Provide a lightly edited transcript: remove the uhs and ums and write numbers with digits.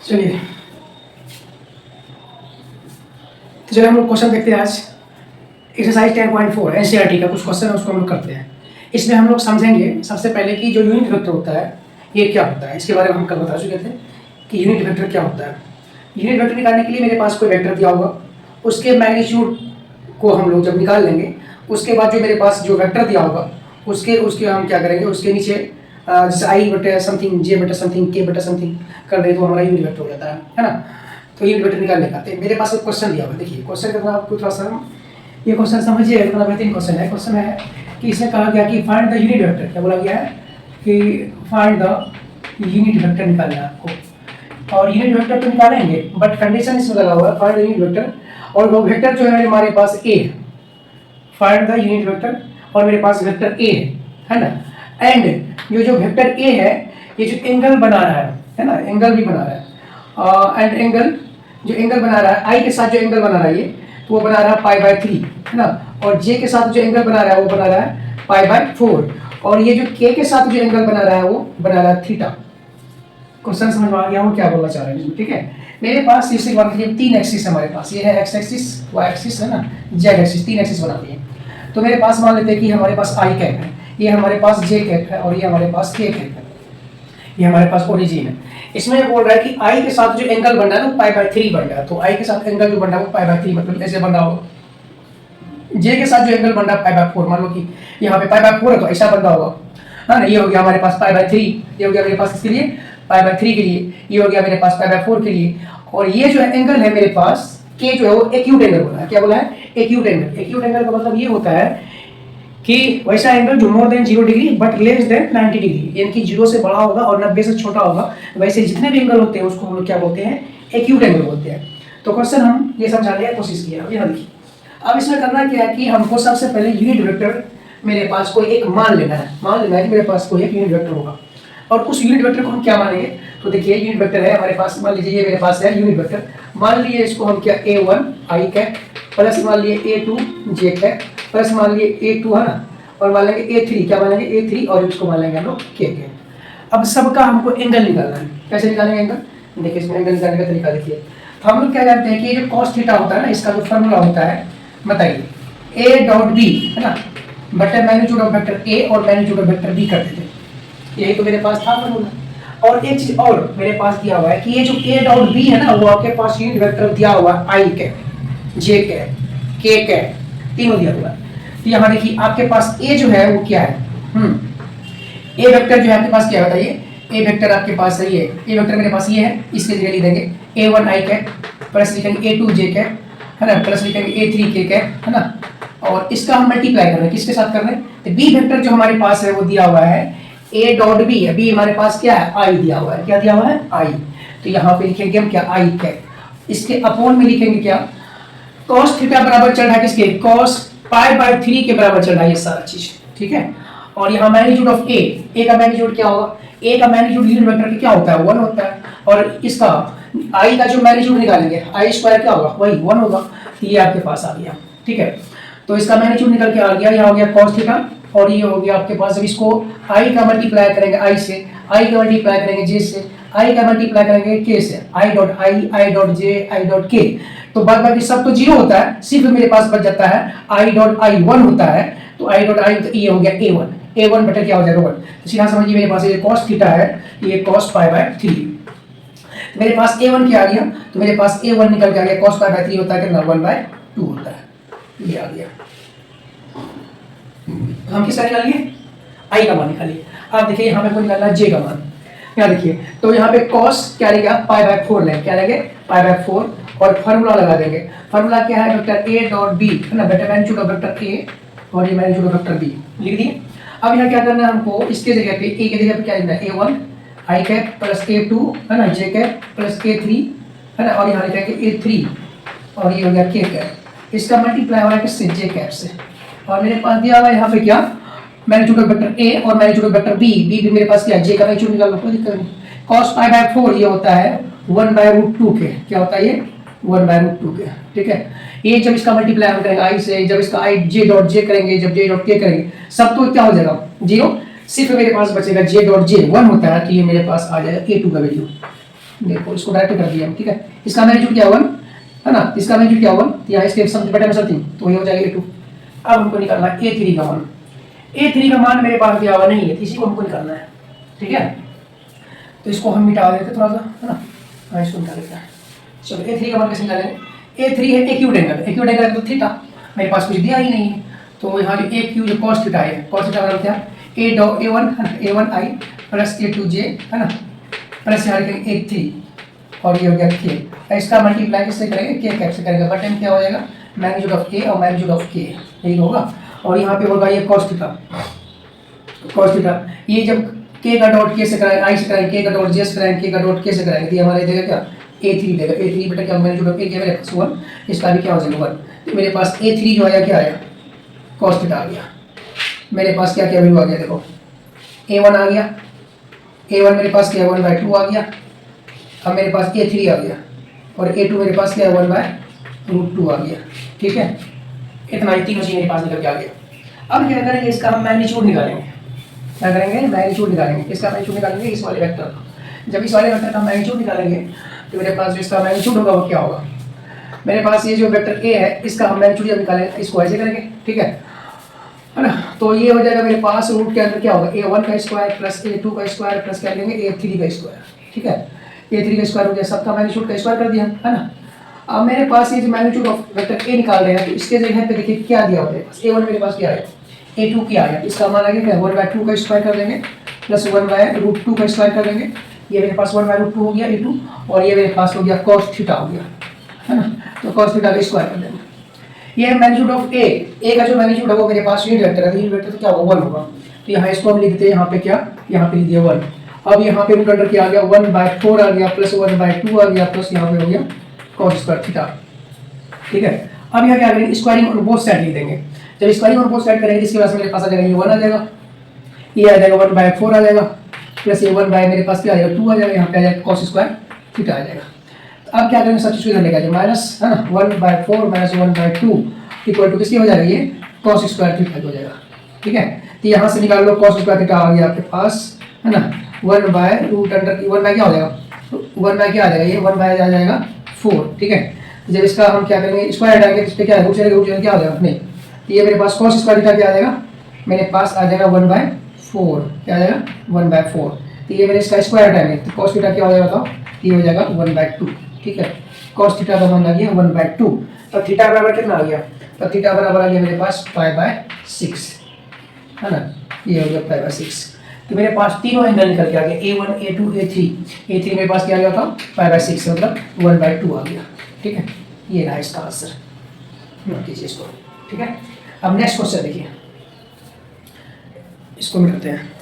चलिए, तो चलिए हम लोग क्वेश्चन देखते हैं आज। एक्सरसाइज 10.4 एनसीईआरटी का कुछ क्वेश्चन है, उसको हम लोग करते हैं। इसमें हम लोग समझेंगे सबसे पहले कि जो यूनिट वेक्टर होता है ये क्या होता है। इसके बारे में हम कल बता चुके थे कि यूनिट वेक्टर क्या होता है। यूनिट वेक्टर निकालने के लिए मेरे पास कोई वेक्टर दिया होगा, उसके मैग्नीट्यूड को हम लोग जब निकाल लेंगे, उसके बाद जो मेरे पास जो वेक्टर दिया होगा उसके हम क्या करेंगे, उसके नीचे जैसे आई बटे समथिंग, जे बटे समथिंग, के बटे समथिंग कर दे तो हमारा यूनिट वेक्टर हो जाता है ना। तो यूनिट वेक्टर निकालने का मेरे पास एक क्वेश्चन दिया हुआ है। देखिए क्वेश्चन का आपको थोड़ा सा ये क्वेश्चन समझिए, इतना बेहतरीन क्वेश्चन है। क्वेश्चन है कि इसमें कहा गया कि फाइंड द यूनिट वेक्टर। क्या बोला गया है कि फाइंड द यूनिट वेक्टर निकालना है आपको। और यूनिट वेक्टर तो निकालेंगे बट कंडीशन इसमें लगा हुआ है फाइंड द यूनिट वेक्टर। और वो वेक्टर जो है हमारे पास ए है, फाइंड द यूनिट वेक्टर, और मेरे पास वेक्टर ए है ना। एंड जो वेक्टर ए है ये जो एंगल बना रहा है ना, एंगल भी बना रहा है। एंड एंगल जो एंगल बना रहा है आई के साथ जो एंगल बना रहा है ये, तो वो बना रहा है π/3 है ना। और जे के साथ जो एंगल बना रहा है वो बना रहा है π/4। और ये जो के साथ जो एंगल बना रहा है वो बना रहा है थीटा। क्वेश्चन समझ में आ गया वो क्या बोलना चाह रहे हैं, ठीक है। मेरे पास इसे बनाती है 3 एक्सिस है हमारे पास, ये है एक्स एक्सिस, वाई एक्सिस है ना, जेड एक्सिस, 3 एक्सिस बनाती है। तो मेरे पास मान लेते हैं कि हमारे पास आई कैप है, ये हमारे पास जे कैप है, और ये हमारे पास के कैप है, ये हमारे पास ओरिजिन है। इसमें बोल रहा है कि आई के साथ जो एंगल बन रहा है वो π/3 बन रहा है। तो आई के साथ एंगल जो बन रहा है वो π/3 मतलब ऐसे बन रहा होगा। जे के साथ जो एंगल बन रहा है π/4, मान लो कि यहाँ पे π/4 है तो ऐसा बन रहा होगा, है ना। ये हो गया हमारे पास π/3, ये हो गया मेरे पास इसके लिए π/3 के लिए, ये हो गया मेरे पास π/4 के लिए। और ये जो है एंगल है मेरे पास के जो है वो एक्यूट एंगल बोला है। क्या बोला है? Acute angle. एक्यूट एंगल का मतलब ये होता है कि वैसा एंगल जो more than 0 degree but less than 90 degree, यानी कि 0 से बड़ा होगा और 90 से छोटा होगा। वैसे जितने भी एंगल होते हैं उसको हम लोग क्या बोलते हैं? एक्यूट एंगल बोलते हैं। तो क्वेश्चन हम ये समझाने की कोशिश किया। अब यहाँ देखिए, अब इसमें करना क्या है कि हमको सबसे पहले यूनिट वेक्टर मेरे पास कोई एक मान लेना है। मान लेना है कि मेरे पास कोई एक यूनिट वेक्टर होगा, और उस यूनिट वेक्टर को हम क्या मानेंगे? तो देखिए यूनिट वेक्टर है हमारे पास, मान लीजिए ये मेरे पास है यूनिट वेक्टर। मान लीजिए इसको हम क्या a1 आई कैप प्लस मान लिए a2 जे कैप प्लस मान लिए a2 है ना, और मान लेंगे a3, क्या मान लेंगे a3, और इसको मान लेंगे हम लोग k कैप। अब सबका हमको एंगल निकालना है। कैसे निकालेंगे एंगल? देखिए इसमें एंगल निकालने का तरीका देखिए। तो हम लोग क्या जानते हैं कि ये जो cos थीटा होता है ना, इसका जो फॉर्मूला होता है बताइए, a.b है ना बटे मैग्नीट्यूड ऑफ वेक्टर a और मैग्नीट्यूड ऑफ वेक्टर b कर देते हैं। यही तो मेरे पास था फॉर्मूला। और एक चीज और मेरे पास दिया हुआ है कि ये जो a.b है ना वो आपके पास यूनिट वेक्टर दिया हुआ है आई कैप, जे कैप, के कैप, तीनों दिया हुआ है। तो यहाँ देखिए आपके पास a जो है वो क्या है, a वेक्टर जो है आपके पास क्या है बताइए? a वेक्टर आपके पास है ये, a वेक्टर मेरे पास ये है, इसके जगह लिख देंगे a1 आई कैप प्लस लिखेंगे a2 जे कैप है ना, प्लस लिखेंगे a3 के कैप है ना। और इसका हम मल्टीप्लाई कर रहे हैं, किसके साथ कर रहे हैं? तो b वेक्टर जो हमारे पास है वो दिया हुआ है a.b है, b हमारे पास क्या है? i दिया हुआ है। क्या दिया हुआ है? i। तो यहाँ पे लिखेंगे हम क्या? i cap. इसके अपॉन में लिखेंगे क्या? cos थीटा बराबर चल रहा है किसके? cos π/3 के बराबर चल रहा है ये सारा चीज, ठीक है। और यहाँ मैग्नीट्यूड ऑफ a का मैग्नीट्यूड क्या होगा? a का मैग्नीट्यूड यूनिट वेक्टर का क्या होता है? 1 होता है। और इसका i का जो मैग्नीट्यूड निकालेंगे i² क्या होगा? वही 1 होगा। तो ये आपके पास आ गया, ठीक है। तो इसका मैग्नीट्यूड निकल के आ गया, यहाँ हो गया cos थीटा, और ये हो गया आपके पास, जब इसको i का मल्टीप्लाई करेंगे i से, i का मल्टीप्लाई करेंगे j से, i का मल्टीप्लाई करेंगे k से, i.j, i.k, तो बाद बाकी सब तो 0 होता है, सिर्फ मेरे पास बच जाता है i.i 1 होता है। तो i.i तो ये हो गया a1 बटे क्या हो जाएगा 1। तो सीधा समझिए मेरे पास ये cos थीटा है, ये cos π/3। मेरे पास a1 क्या आ गया? तो मेरे पास a1 निकल के आ गया cos π/3 होता है कितना? 1/2 होता है, ये आ गया। हम किसका निकालिए? आई का मान निकालिए। अब देखिए यहाँ पे कोई निकालना जे का मान। यहाँ देखिए तो यहाँ पे cos क्या लेगा? π/4 लेंगे, क्या लेंगे? π/4, और फार्मूला लगा देंगे। फार्मूला क्या है? वेक्टर a.b है ना बटे मैग्नीट्यूड ऑफ वेक्टर a और ये मैग्नीट्यूड ऑफ वेक्टर b लिख दिए। अब यहाँ क्या करना है हमको? इसके जगह पे a की जगह पे क्या लिखना है? a1 आई कैप प्लस a2 है ना जे कैप प्लस k3 है ना, और यहाँ लिखेंगे a3, और ये हो गया k कैप। इसका मल्टीप्लाई हो रहा है किससे? जे कैप से। और मेरे पास दिया हुआ है यहाँ पे क्या? मैग्नीट्यूड ऑफ वेक्टर a और मैग्नीट्यूड ऑफ वेक्टर b भी मेरे पास क्या? j का मैग्नीट्यूड निकाल लो, कोई दिक्कत नहीं। cos π/4 ये होता है 1/√2 के, क्या होता है ये? 1/√2 के, ठीक है। ये जब इसका मल्टीप्लाई हम करेंगे i से, जब इसका i j.j करेंगे, जब j.k करेंगे, सब तो क्या हो जाएगा? 0। सिर्फ मेरे पास बचेगा j.j 1 होता है, तो ये मेरे पास आ जाएगा a2 का वैल्यू। देखो इसको डायरेक्ट कर दिया हम, ठीक है। इसका मैग्नीट्यूड क्या 1 है ना, इसका मैग्नीट्यूड क्या 1, तो यहाँ इसके सब बटे में समथिंग, तो ये हो जाएगा A2। अब हमको निकालना है A3 का मान। A3 का मान मेरे पास दिया हुआ नहीं है, इसी को हमको निकालना है, ठीक है। तो इसको हम मिटा देते थोड़ा सा, है ना। हाँ, इसको निकाल लेते हैं। चलो A3 का मान कैसे निकालेंगे? A3 है एक्यूट एंगल, एक्यूट एंगल तो थीटा, मेरे पास कुछ दिया ही नहीं है, तो यहाँ जो AQ जो cos थीटा है, cos थीटा का क्या A1I प्लस A2J है ना, प्लस यहाँ लिखेंगे A3 और ये हो गया K। इसका मल्टीप्लाई किससे करेंगे? K कैप से करेंगे, बट में क्या हो जाएगा? मैग्नीट्यूड ऑफ A और मैग्नीट्यूड ऑफ K, यही होगा। और यहाँ पे होगा ये cos थीटा, ये जब K का डॉट K से कराएंगे, I से कराएंगे, K का डॉट J से कराएंगे, K का डॉट K से कराएंगे, तो ये हमारे देगा क्या? A3 देगा। A3 बटा क्या मैग्नीट्यूड ऑफ A क्या मेरे पास 1, इसका भी क्या हो जाएगा 1। तो मेरे पास A3 जो आया क्या आया? cos थीटा आ गया। मेरे पास क्या क्या वैल्यू आ गया देखो, A1 आ गया, A1 मेरे पास क्या 1/2 आ गया। अब मेरे पास A3 आ गया और A2 मेरे पास क्या 1/√2 आ गया, ठीक है। इतना ही तीनों चीज़ मेरे पास निकल के आ गया। अब क्या करेंगे? इसका हम मैग्नीट्यूड निकालेंगे। क्या करेंगे? मैग्नीट्यूड निकालेंगे। इसका मैग्नीट्यूड निकालेंगे इस वाले वेक्टर का। जब इस वाले वेक्टर का मैग्नीट्यूड निकालेंगे तो मेरे पास जो इसका मैग्नीट्यूड होगा वो क्या होगा? मेरे पास ये जो वेक्टर A है, इसका हम मैग्नीट्यूड जब निकालेंगे इसको ऐसे करेंगे, ठीक है ना। तो ये हो जाएगा मेरे पास रूट के अंदर क्या होगा? A1 का स्क्वायर प्लस A2 का स्क्वायर प्लस क्या लेंगे A3 का स्क्वायर, ठीक है। A3 का स्क्वायर हो गया, सबका मैग्नीट्यूड का स्क्वायर कर दिया, है ना। अब मेरे पास ये जो मैग्नीट्यूड ऑफ वेक्टर A निकाल रहे हैं, तो इसके जगह पे देखिए क्या दिया होता है पास, A1 मेरे पास क्या है, A2 क्या आया, इसका मान आ गया 1/2 का स्क्वायर कर देंगे प्लस 1/√2 का स्क्वायर कर देंगे। ये मेरे पास 1/√2 हो गया A2, और ये मेरे पास हो गया cos थीटा हो गया, है ना। तो cos थीटा का स्क्वायर कर देंगे। ये है मैग्नीट्यूड ऑफ A का जो मैग्नीट्यूड है वो मेरे पास यूनिट वेक्टर है, यूनिट वेक्टर तो क्या होगा 1 होगा। तो यहाँ इसको हम लिखते हैं, यहाँ पे क्या, यहाँ पे लिख दिया 1। अब यहाँ पे रूट अंडर क्या आ गया 1/4 आ गया प्लस 1/2 आ गया प्लस यहाँ पे हो गया cos स्क्वायर थीटा, ठीक है। अब यहाँ क्या करेंगे? स्क्वायरिंग ऑन बोथ साइड लिख देंगे। जब स्क्वायरिंग ऑन बोथ साइड करेंगे इसके बाद मेरे पास आ जाएगा ये 1 आ जाएगा, ये आ जाएगा 1/4 आ जाएगा प्लस ये 1 बाय मेरे पास क्या आ जाएगा 2 आ जाएगा, यहाँ पे आ जाएगा cos स्क्वायर थीटा आ जाएगा। तो अब क्या करेंगे? सब्स्टिट्यूट इधर लेकर माइनस, है ना, 1/4 माइनस 1/2 इक्वल टू किसकी हो जाएगा? ये cos स्क्वायर थीटा हो जाएगा, ठीक है। तो यहाँ से निकाल लो cos स्क्वायर थीटा आ गया आपके पास, है ना, 1/√1 क्या हो जाएगा? 1 बाय क्या आ जाएगा? ये 1 आ जाएगा 4, ठीक है। जब इसका हम क्या करेंगे? स्क्वायर हटाएंगे, इस पे क्या रूट चलेगा, रूट क्या हो जाएगा? नहीं, तो ये मेरे पास cos स्क्वायर थीटा क्या आ जाएगा? मेरे पास आ जाएगा 1/4, क्या आ जाएगा 1/4। तो ये मेरे इसका स्क्वायर हटाएंगे तो cos थीटा क्या हो जाएगा? बताओ, ये हो जाएगा 1/2, ठीक है। cos थीटा का मान आ गया 1/2, तो थीटा बराबर कितना आ गया? तो थीटा बराबर आ गया मेरे पास 5/6, है ना, ये हो गया 5/6। तो मेरे पास तीनों एंगल निकल के आ गया A1 A2 A3। A3 मेरे पास क्या आ गया था 5/6, मतलब 1/2 आ गया, ठीक है। ये रहा इसका आंसर, नोट कीजिए इसको, ठीक है। अब नेक्स्ट क्वेश्चन देखिए, इसको मिटाते हैं।